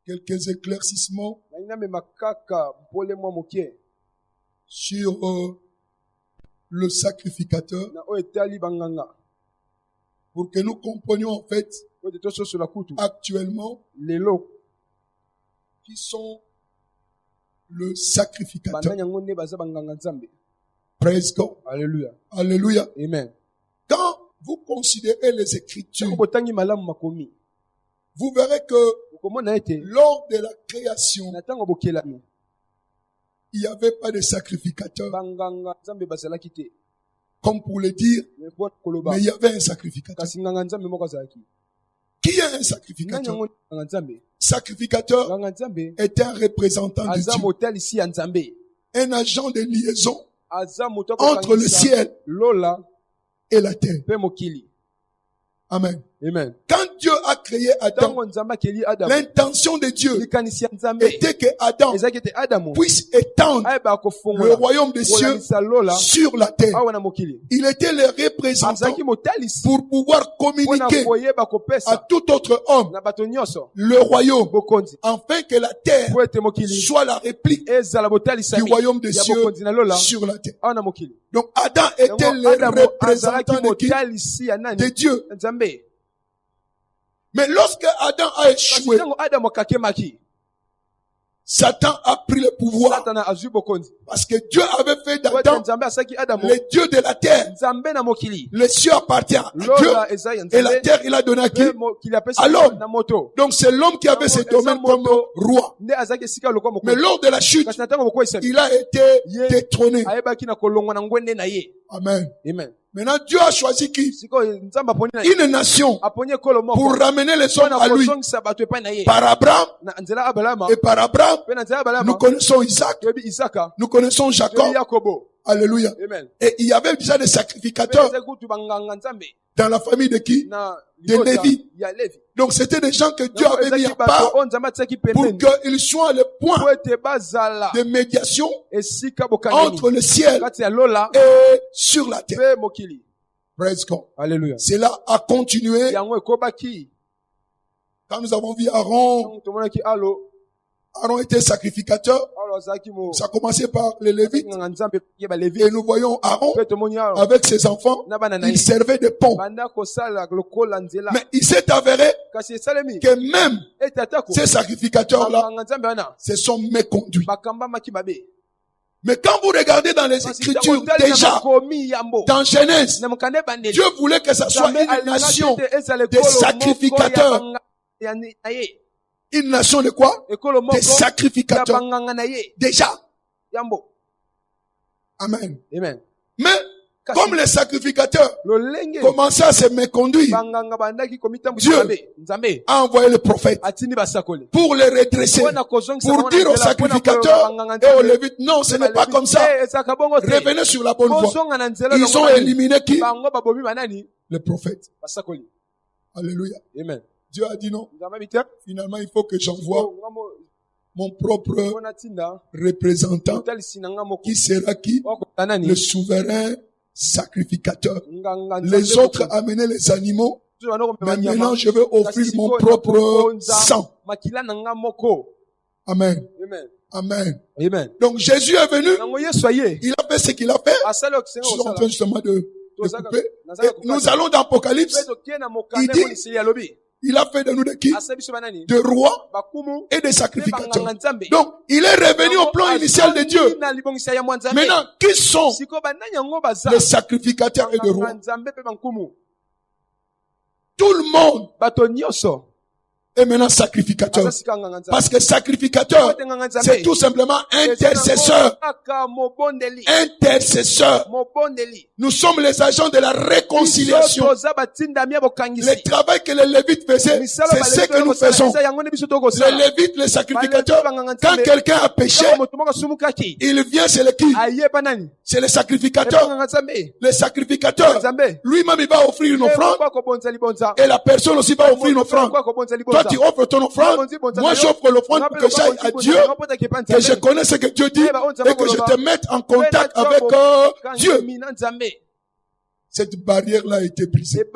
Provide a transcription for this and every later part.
quelques éclaircissements sur le sacrificateur pour que nous comprenions en fait actuellement qui sont le sacrificateur. Praise God. Alléluia. Alléluia. Amen. Quand vous considérez les Écritures, vous verrez que lors de la création, il n'y avait pas de sacrificateur. Comme pour le dire, mais il y avait un sacrificateur. Qui est un sacrificateur? Sacrificateur est un représentant de Dieu. Un agent de liaison entre le ciel et la terre. Amen. Amen. Quand Dieu a créé Adam, l'intention de Dieu était que Adam puisse étendre le royaume des cieux sur la terre. Il était le représentant pour pouvoir communiquer à tout autre homme le royaume, afin que la terre soit la réplique du royaume des cieux sur la terre. Donc Adam était le représentant de qui? De Dieu. Mais lorsque Adam a échoué, Satan a pris le pouvoir. Parce que Dieu avait fait d'Adam le Dieu de la terre. Le ciel appartient à Dieu et la terre il a donné à qui? À l'homme. Donc c'est l'homme qui avait ce domaine comme roi. Mais lors de la chute, il a été détrôné. Amen. Amen. Maintenant, Dieu a choisi qui? Une nation pour ramener les hommes à lui. Par Abraham. Et par Abraham, nous connaissons Isaac. Nous connaissons Jacob. Alléluia. Amen. Et il y avait déjà des sacrificateurs dans la famille de qui? De Lévi. Donc c'était des gens que Dieu avait mis à part pour qu'ils soient le point de médiation entre le ciel et sur la terre. Praise God. Alléluia. Cela a continué. Quand nous avons vu Aaron, Aaron était sacrificateur. Ça commençait par les Lévites. Et nous voyons Aaron avec ses enfants. Il servait de pont. Mais il s'est avéré que même ces sacrificateurs-là se sont méconduits. Mais quand vous regardez dans les Écritures, déjà, dans Genèse, Dieu voulait que ça soit une nation de sacrificateurs. Une nation de quoi? Des sacrificateurs. Déjà. Amen. Amen. Mais, comme les sacrificateurs commençaient à se méconduire, Dieu a envoyé le prophète pour les redresser, pour dire aux sacrificateurs et aux Lévites, non, ce n'est pas comme ça. Revenez sur la bonne voie. Ils ont éliminé qui? Le prophète. Alléluia. Amen. Dieu a dit non. Finalement, il faut que j'envoie mon propre représentant qui sera qui? Le souverain sacrificateur. Les autres amenaient les animaux. Mais maintenant, je vais offrir mon propre sang. Amen. Amen. Amen. Donc Jésus est venu. Il a fait ce qu'il a fait. Je suis en train justement de couper. Et nous allons dans Apocalypse. Il dit, il a fait de nous de qui? De rois et de sacrificateurs. Donc, il est revenu au plan initial de Dieu. Maintenant, qui sont les sacrificateurs et les rois? Tout le monde est maintenant sacrificateur. Parce que sacrificateur, c'est tout simplement intercesseur. Intercesseur. Nous sommes les agents de la réconciliation. Le travail que les Lévites faisaient, c'est ce que nous faisons. Les Lévites, les sacrificateurs, quand quelqu'un a péché, il vient, c'est le qui? C'est le sacrificateur. Le sacrificateur, lui-même, il va offrir une offrande. Et la personne aussi va offrir une offrande. Toi, tu offres ton offrande. Moi, j'offre l'offrande pour que j'aille à Dieu, que je connaisse ce que Dieu dit et que je te mette en contact avec Dieu. cette barrière-là a été brisée.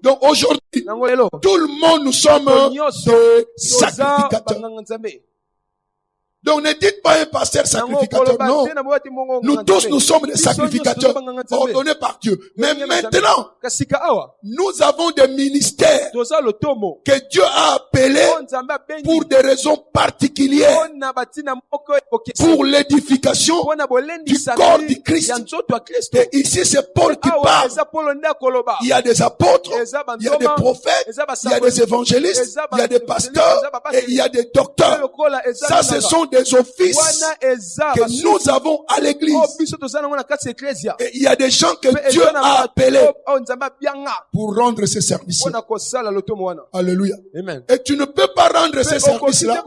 Donc aujourd'hui, tout le monde, nous sommes des sacrificateurs. Donc ne dites pas un pasteur sacrificateur, non. Nous tous, nous sommes des sacrificateurs ordonnés par Dieu. Mais maintenant, nous avons des ministères que Dieu a appelés pour des raisons particulières, pour l'édification du corps du Christ. Et ici, c'est Paul qui parle. Il y a des apôtres, il y a des prophètes, il y a des évangélistes, il y a des pasteurs et il y a des docteurs. Ça, ce sont des offices que nous avons à l'église. Et il y a des gens que Dieu a appelés pour rendre ces services-là. Alléluia. Amen. Et tu ne peux pas rendre ces services-là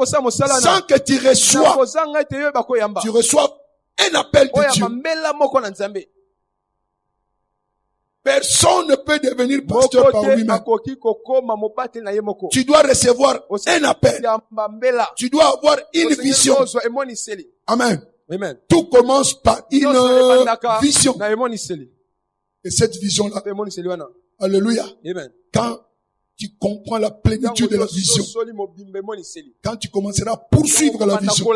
sans que tu reçoives un appel de Dieu. Personne ne peut devenir pasteur par lui-même. Tu dois recevoir un appel. Tu dois avoir une vision. Amen. Amen. Tout commence par une vision. Et cette vision-là, alléluia. Amen. Quand tu comprends la plénitude de la vision, quand tu commenceras à poursuivre la vision,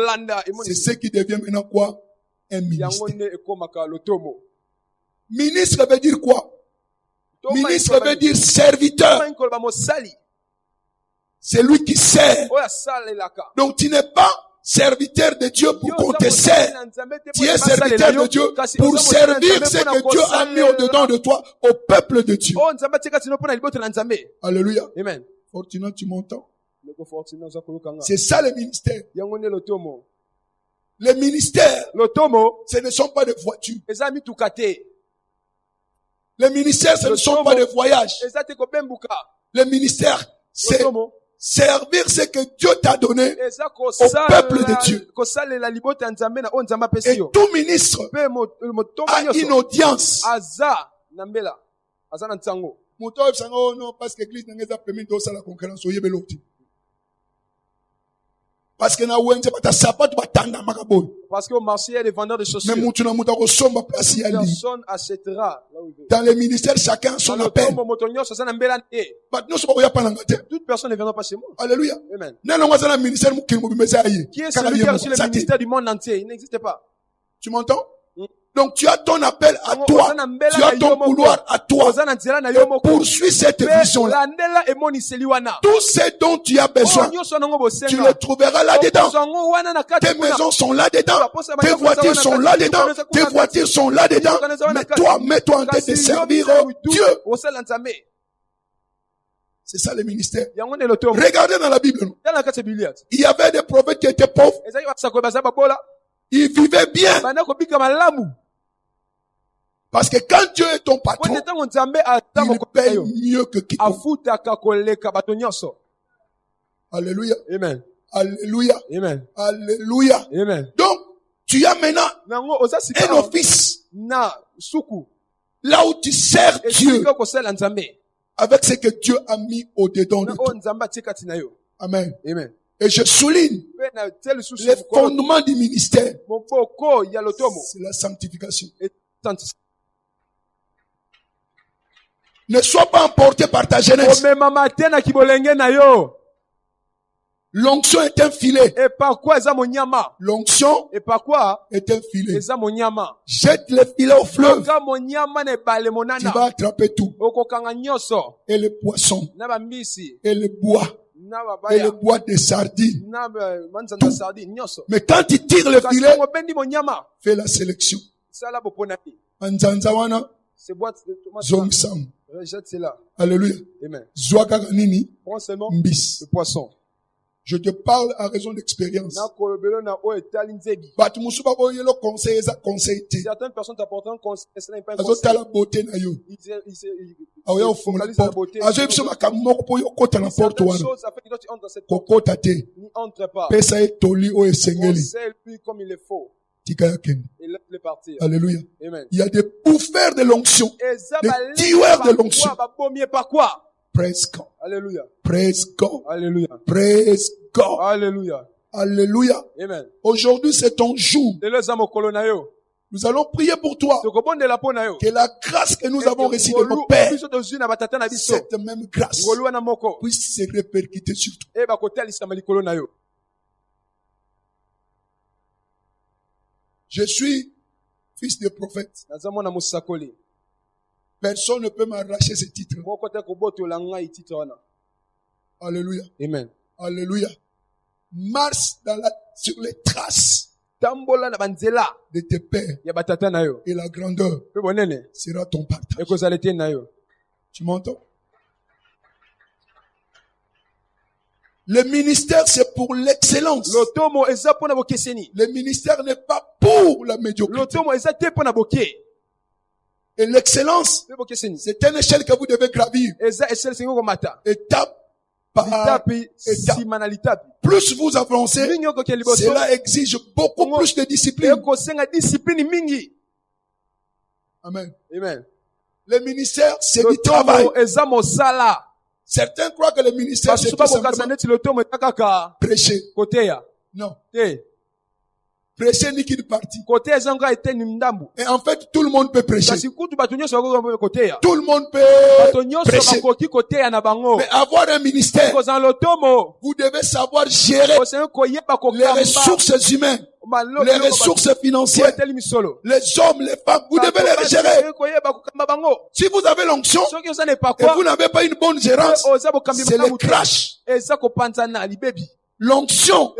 c'est ce qui devient maintenant quoi? Un ministère. Ministre veut dire quoi? Ministre veut dire serviteur. C'est lui qui sert. Donc tu n'es pas serviteur de Dieu pour qu'on te sert. Tu es serviteur de Dieu pour servir ce que Dieu a mis au-dedans de toi, au peuple de Dieu. Alléluia. Amen. Fortunat, tu m'entends? C'est ça le ministère. Les ministères, ce ne sont pas des voitures. Les ministères, ce ne sont pas des voyages. Les ministères, c'est servir ce que Dieu t'a donné au peuple de Dieu. Et tout ministre a une audience. Parce que l'église n'a pas permis de faire la concurrence. Parce que au marché, il y a des vendeurs de chaussures. Personne achètera. Dans les ministères, chacun a son appel. Toute personne ne viendra pas chez moi. Alléluia. Amen. Qui est celui qui a reçu le ministère du monde entier? Il n'existe pas. Tu m'entends? Donc tu as ton appel à toi, tu as ton couloir à toi. Poursuis cette vision-là. Tout ce dont tu as besoin, tu le trouveras là-dedans. Tes maisons sont là-dedans, tes voitures sont là-dedans, tes voitures sont là-dedans. Mets-toi en train de servir Dieu. C'est ça le ministère. Regardez dans la Bible. Il y avait des prophètes qui étaient pauvres. Ils vivaient bien. Parce que quand Dieu est ton patron, il paye mieux que quiconque. Alléluia. Amen. Alléluia. Amen. Alléluia. Amen. Donc, tu as maintenant un office. Là où tu sers Dieu avec ce que Dieu a mis au-dedans de toi. Amen. Amen. Et je souligne les fondements du ministère. C'est la sanctification. Ne sois pas emporté par ta jeunesse. L'onction est un filet. L'onction est un filet. Jette le filet au fleuve. Tu vas attraper tout. Et les poissons. Et le bois. Et le bois des sardines. Tout. Mais quand tu tires le filet, fais la sélection. Anzanzawana. Zongsam. Rejette cela. Alléluia. Amen. Prends seulement le poisson. Je te parle à raison d'expérience. Certaines personnes t'apporteront conseil. Ce n'est pas un conseil. Comme il est faux. Et laisse-le partir. Alléluia. Amen. Il y a des bouffeurs de l'onction, des tueurs de l'onction. Praise God. Alléluia. Praise God. Alléluia. Praise God. Alléluia. Alléluia. Amen. Aujourd'hui, c'est ton jour. Nous allons prier pour toi. Que la grâce que nous avons reçue de nos pères, cette même grâce, puisse se répercuter sur toi. Je suis fils de prophète. Personne ne peut m'arracher ce titre. Alléluia. Amen. Alléluia. Marche sur les traces de tes pères. Et la grandeur sera ton partage. Tu m'entends? Le ministère, c'est pour l'excellence. Le ministère n'est pas pour la médiocrité. Et l'excellence, c'est une échelle que vous devez gravir. Étape par étape. Plus vous avancez, cela exige beaucoup plus de discipline. Amen. Amen. Le ministère, c'est du travail. Certains croient que le ministère, c'est tout simplement prêcher. Non. Prêcher n'est qu'une partie. Et en fait, tout le monde peut prêcher. Tout le monde peut prêcher. Mais avoir un ministère, vous devez savoir gérer les ressources humaines, les ressources financières, les hommes, les femmes, vous devez les gérer. Si vous avez l'onction et vous n'avez pas une bonne gérance, c'est le crash. L'onction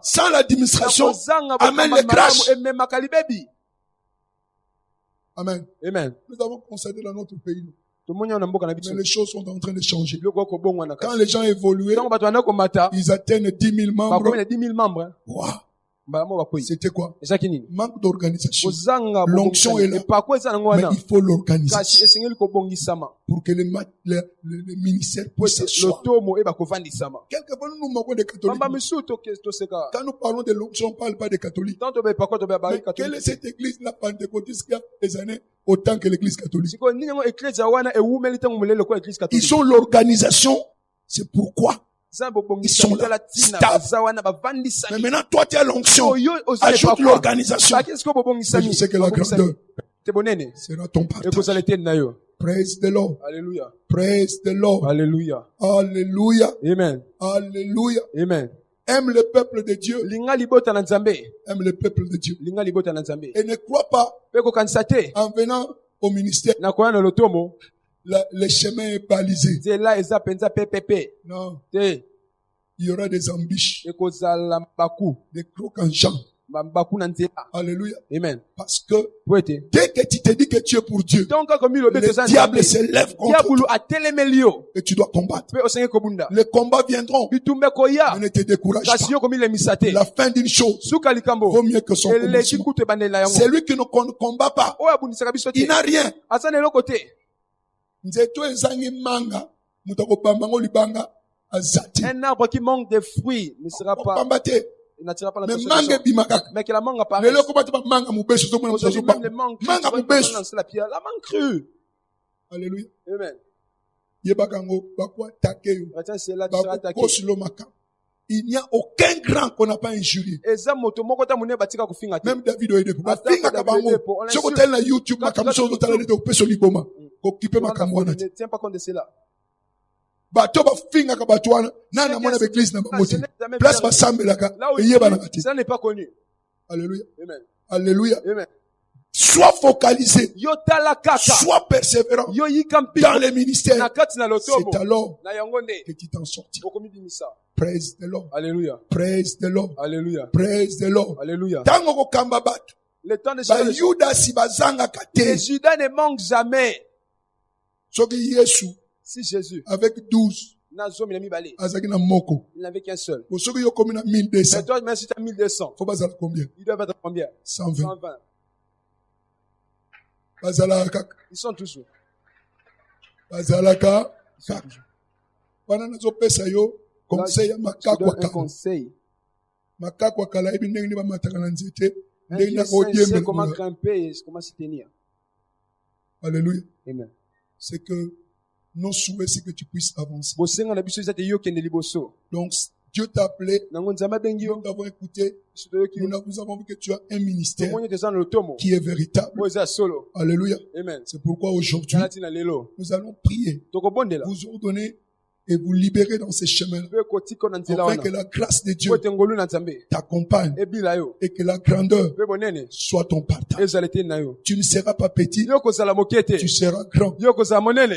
sans l'administration amène le crash. Amen. Amen. Nous avons constaté dans notre pays. Mais les choses sont en train de changer. Quand les gens évoluent, ils atteignent 10 000 membres. Wow. C'était quoi? Manque d'organisation. L'onction est là. Mais il faut l'organisation pour que le ministère puisse s'asseoir. Quelquefois, nous nous moquons des catholiques. Quand nous parlons de l'onction, on ne parle pas des catholiques. Mais quelle est cette église, la pentecôtiste, qui a des années autant que l'église catholique? Ils ont l'organisation. C'est pourquoi ils sont là, stables. Mais maintenant, toi, tu as l'onction. Ajoute l'organisation. Mais je sais que la grandeur sera ton partage. Praise the Lord. Alléluia. Praise the Lord. Alléluia. Alléluia. Amen. Alléluia. Amen. Aime le peuple de Dieu. Aime le peuple de Dieu. Et ne crois pas, en venant au ministère, le chemin est balisé. Non. Il y aura des embûches, des crocs en jambe. Alléluia. Amen. Parce que dès que tu te dis que tu es pour Dieu, le diable se lève contre toi. Et tu dois combattre. Les combats viendront. Mais ne te décourage pas. La fin d'une chose vaut mieux que son commencement. Celui qui ne combat pas, il n'a rien. Un arbre qui manque de fruits ne sera pas. Il n'attirera pas l'attention. Mais que la mangue apparaisse. Même les mangues la mangue crue. Alléluia. Amen. Il n'y a aucun grand qu'on n'a pas injurié. Même David a été pour YouTube, ne tiens pas compte de cela. Bato ba finga ka batwana nana mwana l'église na bangote place ba sambelaka eyeba na kati. Ça n'est pas connu. Alléluia. Amen. Alléluia. Amen. Sois focalisé. Sois persévérant dans les ministères. C'est alors que tu t'en sortiras. Praise the Lord. Alléluia. Praise the Lord. Alléluia. Praise the Lord. Alléluia. Tango ko kamba batu. Le temps de Ba Yuda si bazanga kate. Les Judas ne manquent jamais. Soki Yesu. Si Jésus, avec 12, il n'avait qu'un seul. Mais toi, même si tu as 1200, combien? Il doit être combien? 120. Ils sont toujours. Conseil un conseil. C'est comment grimper et comment se tenir. Alléluia. Amen. C'est que nos souhaits, c'est que tu puisses avancer. Donc, Dieu t'a appelé. Nous t'avons écouté. Nous avons vu que tu as un ministère qui est véritable. Alléluia. C'est pourquoi aujourd'hui, nous allons prier, vous ordonner et vous libérer dans ces chemins, afin que la grâce de Dieu t'accompagne et que la grandeur soit ton partage. Tu ne seras pas petit, tu seras grand.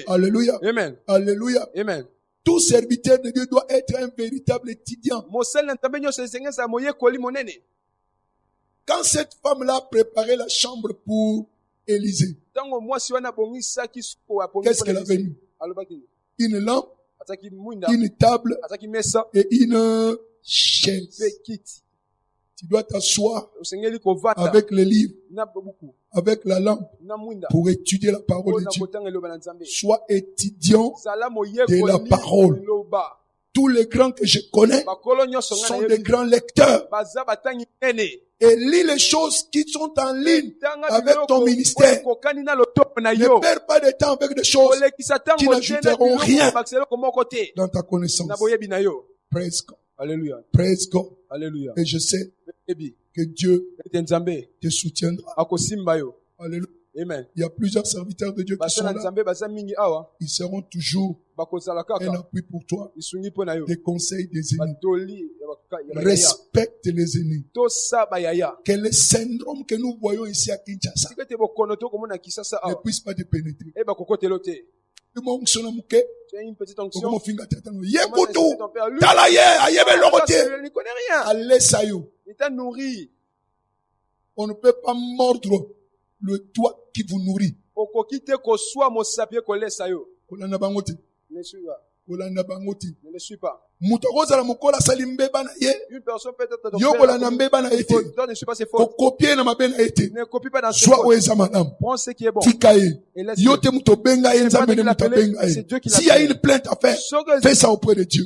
Alléluia. Amen. Alléluia. Amen. Tout serviteur de Dieu doit être un véritable étudiant. Quand cette femme-là préparait la chambre pour Élisée, qu'est-ce qu'elle avait mis? Une lampe, une table et une chaise. Tu dois t'asseoir avec les livres, avec la lampe, pour étudier la parole de Dieu. Sois étudiant de la parole. Tous les grands que je connais sont des grands lecteurs. Et lis les choses qui sont en ligne avec ton ministère. Ne perds pas de temps avec des choses qui n'ajouteront rien dans ta connaissance. Praise God. Alléluia. Praise God. Alléluia. Et je sais que Dieu te soutiendra. Alléluia. Amen. Il y a plusieurs serviteurs de Dieu qui sont là. Ils seront toujours un appui pour toi. Des conseils des aînés. Respecte les aînés. Que le syndrome que nous voyons ici à Kinshasa ne puisse pas te pénétrer. Tu as une petite onction. Il t'a nourri. On ne peut pas mordre le toit qui vous nourrit. Ne le suis pas. Une personne peut être ne copie pas dans ses fautes. Prends ce qui est bon. Et laisse S'il y a une plainte à faire, fais ça auprès de Dieu.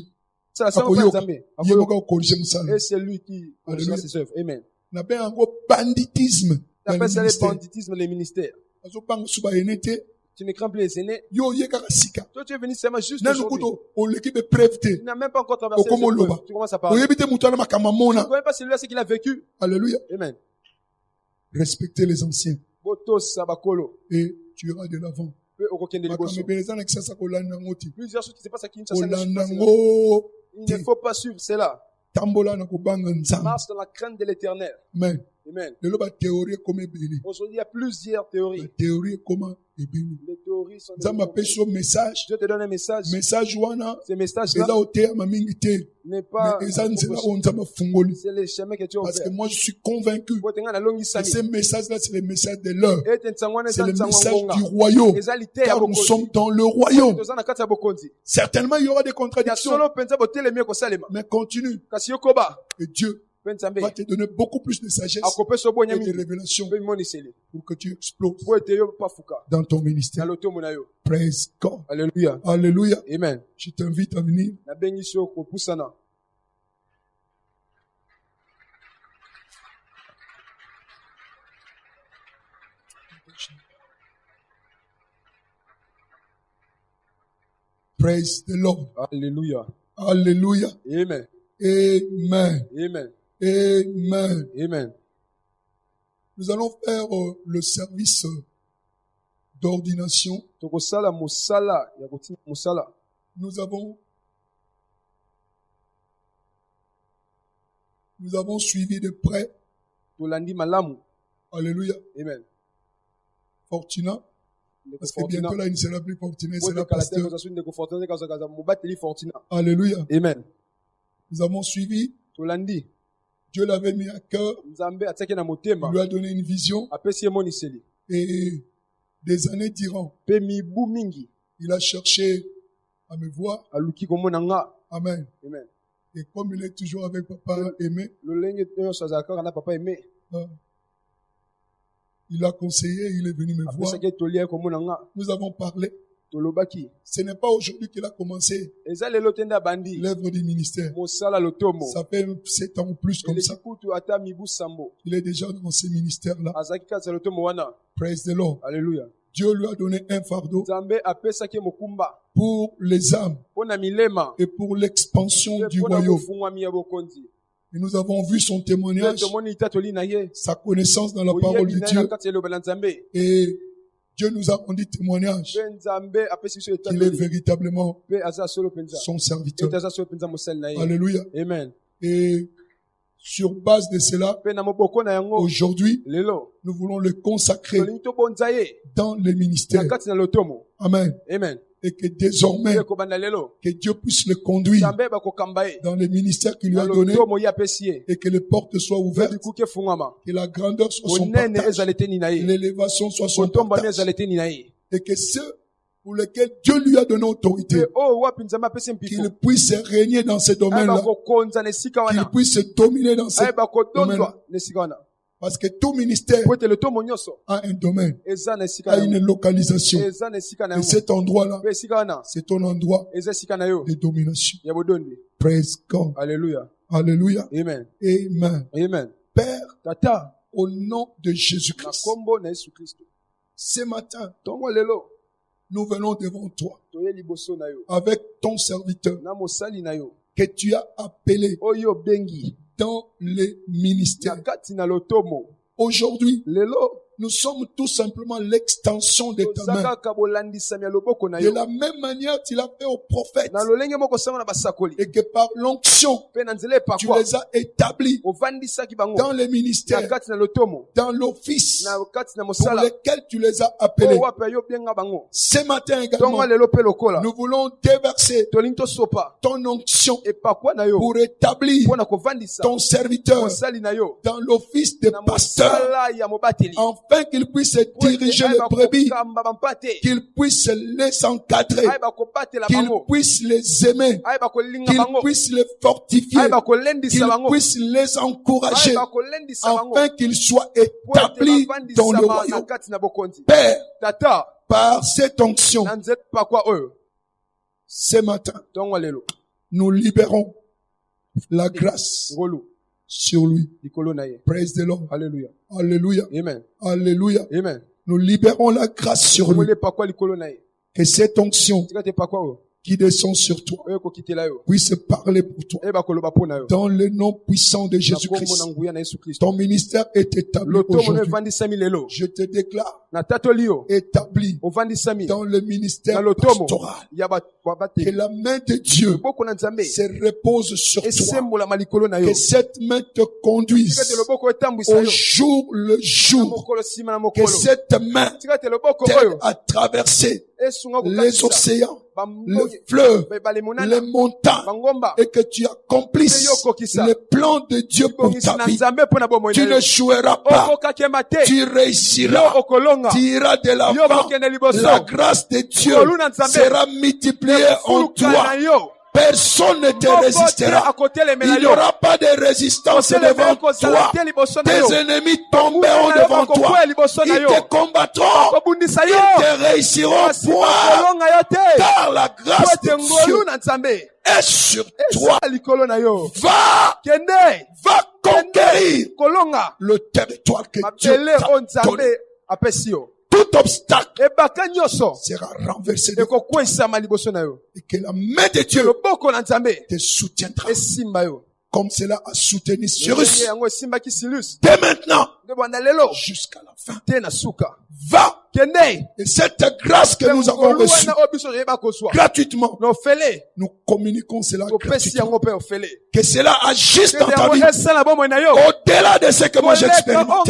Et c'est lui qui corrigera ses œuvres. Amen. Banditisme. On appelle ça le banditisme, les ministères. Tu ne crains plus les aînés. Toi, tu es venu seulement juste aujourd'hui. Tu n'as même pas encore traversé les épreuves. Tu commences à parler. Tu ne connais pas celui-là, ce qu'il a vécu. Alléluia. Amen. Respectez les anciens. Et tu iras de l'avant. Plusieurs choses qui se passent à Kinshasa. Il ne faut pas suivre cela. Marche dans la crainte de l'éternel. Amen. Amen. Aujourd'hui, il y a plusieurs théories. Les théories sont des message. Dieu te donne un message. Ces messages-là n'est pas c'est les chemins que tu as parce que moi je suis convaincu que ces messages-là c'est les messages de l'heure. C'est le message du royaume. Car nous sommes dans le royaume. Certainement il y aura des contradictions. Mais continue. Et Dieu va te donner beaucoup plus de sagesse et de révélation pour que tu exploses dans ton ministère. Praise God. Alléluia. Alléluia. Amen. Je t'invite à venir. Praise the Lord. Alléluia. Alléluia. Amen. Amen. Amen. Amen. Amen. Nous allons faire le service d'ordination. Nous avons suivi de près. Alléluia. Amen. Fortuna. Parce que bientôt là, il ne sera plus Fortuna, il sera pasteur. Alléluia. Amen. Nous avons suivi. Dieu l'avait mis à cœur. Il lui a donné une vision. Et des années diront. Il a cherché à me voir. Amen. Amen. Et comme il est toujours avec papa aimé. Il a conseillé, il est venu me voir. Nous avons parlé. Ce n'est pas aujourd'hui qu'il a commencé l'œuvre du ministère. Ça fait 7 ans ou plus comme ça. Il est déjà dans ces ministères-là. Praise the Lord. Alléluia. Dieu lui a donné un fardeau pour les âmes et pour l'expansion du royaume. Et nous avons vu son témoignage, sa connaissance dans la parole de Dieu. Et Dieu nous a rendu témoignage qu'il est véritablement son serviteur. Alléluia. Amen. Et sur base de cela, aujourd'hui, nous voulons le consacrer dans les ministères. Amen. Amen. Et que désormais, que Dieu puisse le conduire dans les ministères qu'il lui a donnés et que les portes soient ouvertes, que la grandeur soit son partage, l'élévation soit son partage, et que ceux pour lesquels Dieu lui a donné autorité, qu'il puisse régner dans ces domaines-là, qu'il puisse dominer dans ces domaines-là. Parce que tout ministère a un domaine, a une localisation. Et cet endroit-là, c'est ton endroit de domination. Praise God. Alléluia. Alléluia. Amen. Amen. Amen. Père, au nom de Jésus-Christ, ce matin, nous venons devant toi avec ton serviteur que tu as appelé dans les ministères. Aujourd'hui, nous sommes tout simplement l'extension de ta main. De la même manière, tu l'as fait aux prophètes. Et que par l'onction, tu les as établis dans les ministères, dans l'office pour lequel tu les as appelés. Ce matin également, nous voulons déverser ton onction pour établir ton serviteur dans l'office de pasteur, afin qu'il puisse diriger les brebis, qu'il puisse les encadrer, qu'il puisse les aimer, qu'il puisse les fortifier, qu'il puisse les encourager, afin qu'ils soient établis dans le royaume. Père, par cette onction, ce matin, nous libérons la grâce sur lui. Praise the Lord. Alléluia. Alléluia. Amen. Alléluia. Amen. Nous libérons la grâce sur lui. Que cette onction qui descend sur toi puisse parler pour toi. Dans le nom puissant de Jésus-Christ. Ton ministère est établi aujourd'hui. Je te déclare établi dans le ministère pastoral. Que la main de Dieu se repose sur toi. Que cette main te conduise au jour le jour. Que cette main t'aide à traverser les océans, les fleuves, les montagnes, et que tu accomplisses le plan de Dieu pour ta vie. Tu ne joueras pas, tu réussiras, tu iras de l'avant. La grâce de Dieu sera multipliée en toi. Personne ne te résistera. Il n'y aura pas de résistance devant toi. Tes ennemis tomberont devant toi. Ils te combattront. Ils te réussiront point. Car la grâce de Dieu est sur toi. Va conquérir le territoire que Dieu t'a donné. Tout obstacle sera renversé et que la main de Dieu te soutiendra comme cela a soutenu Cyrus dès maintenant jusqu'à la fin. Va, et cette grâce que nous avons reçue gratuitement, nous communiquons cela gratuitement. Que cela agisse dans ta vie au-delà de ce que moi j'expérimente.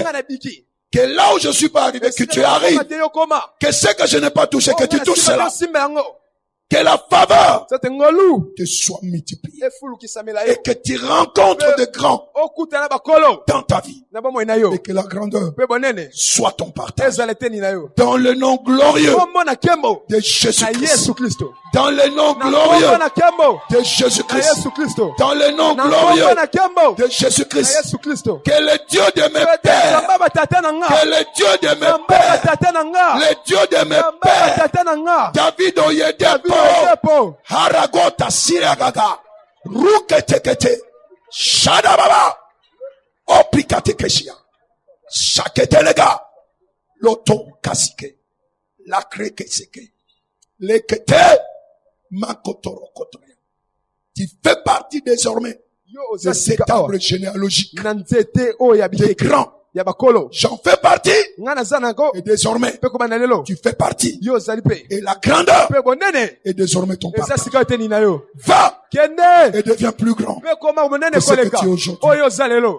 Que là où je suis pas arrivé, que tu arrives. Que ce que je n'ai pas touché, que tu touches cela. Que la faveur te soit multipliée. Et que tu rencontres de grands dans ta vie. Et que la grandeur soit ton partage. Dans le nom glorieux de Jésus-Christ. Dans le nom glorieux de Jésus-Christ. Dans le nom glorieux de Jésus-Christ. Que le Dieu de mes pères, que le Dieu de mes pères, le Dieu de mes pères, David Oyedepo, Haragota Siragaga, Ruketekete, Shadababa, Oprikatekeshia, Shaketelega, Loto Kasike, La Krekeseke. Lekete. Makotorokotoya. Tu fais partie désormais de cet arbre généalogique. Des grands. J'en fais partie. Et désormais, tu fais partie. Et la grandeur est désormais ton partage. Va et deviens plus grand que ce que tu es aujourd'hui.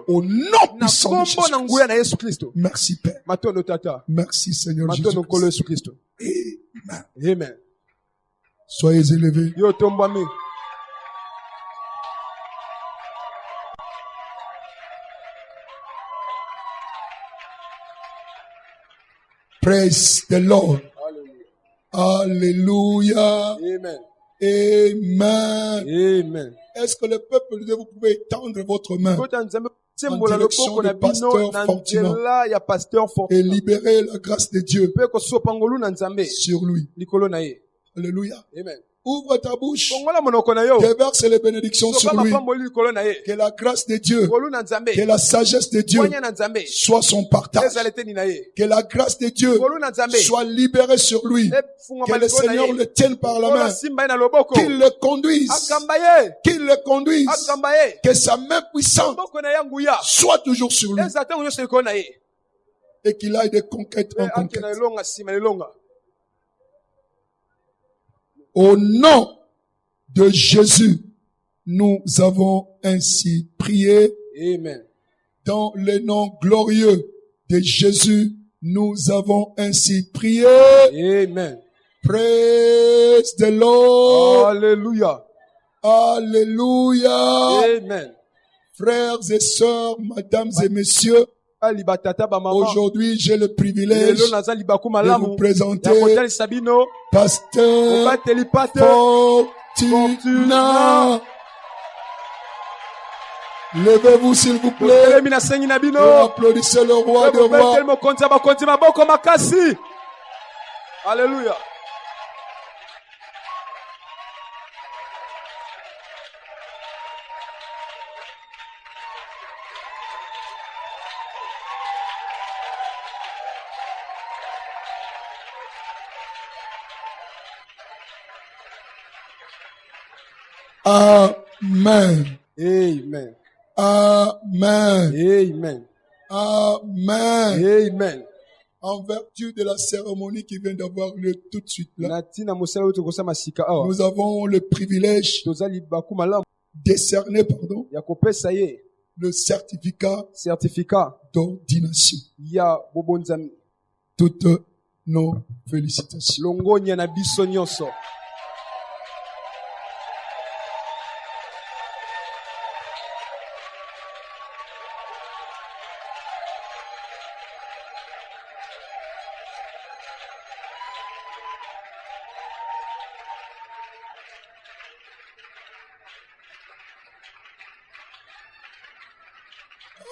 Au nom puissant de Jésus-Christ. Merci Père. Merci Seigneur Jésus-Christ. Amen. Soyez élevés. Praise the Lord. Alléluia. Amen. Amen. Amen. Est-ce que le peuple de Dieu, vous pouvez étendre votre main en direction du pasteur Fortuna et libérer la grâce de Dieu sur lui. Alléluia. Amen. Ouvre ta bouche. Déverse les bénédictions sur lui. Que la grâce de Dieu, que la sagesse de Dieu soit son partage. Que la grâce de Dieu soit libérée sur lui. Que le Seigneur le tienne par la main. Qu'il le conduise. Qu'il le conduise. Que sa main puissante soit toujours sur lui. Et qu'il aille de conquête en conquête. Au nom de Jésus, nous avons ainsi prié. Amen. Dans le nom glorieux de Jésus, nous avons ainsi prié. Amen. Praise the Lord. Alléluia. Alléluia. Amen. Frères et sœurs, mesdames et messieurs, aujourd'hui, j'ai le privilège de vous présenter Pasteur Fortuna. Levez-vous s'il vous plaît et applaudissez le roi des rois. Alléluia. Amen. Amen. Amen. Amen. Amen. Amen. En vertu de la cérémonie qui vient d'avoir lieu tout de suite là, nous avons le privilège décerner, le certificat d'ordination. Toutes nos félicitations.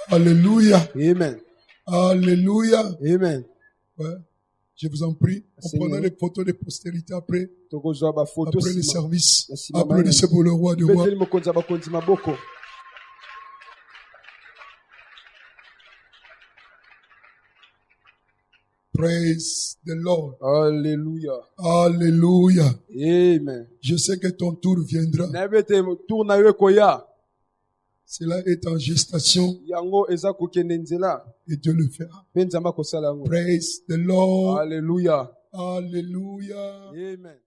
Alléluia. Amen. Alléluia. Amen. Ouais. Je vous en prie, on prendra les photos de postérité après le service. Applaudissez pour le roi des rois. Praise the Lord. Alléluia. Alléluia. Amen. Je sais que ton tour viendra. Cela est en gestation et Dieu le fera. Praise the Lord. Alléluia. Alléluia. Amen.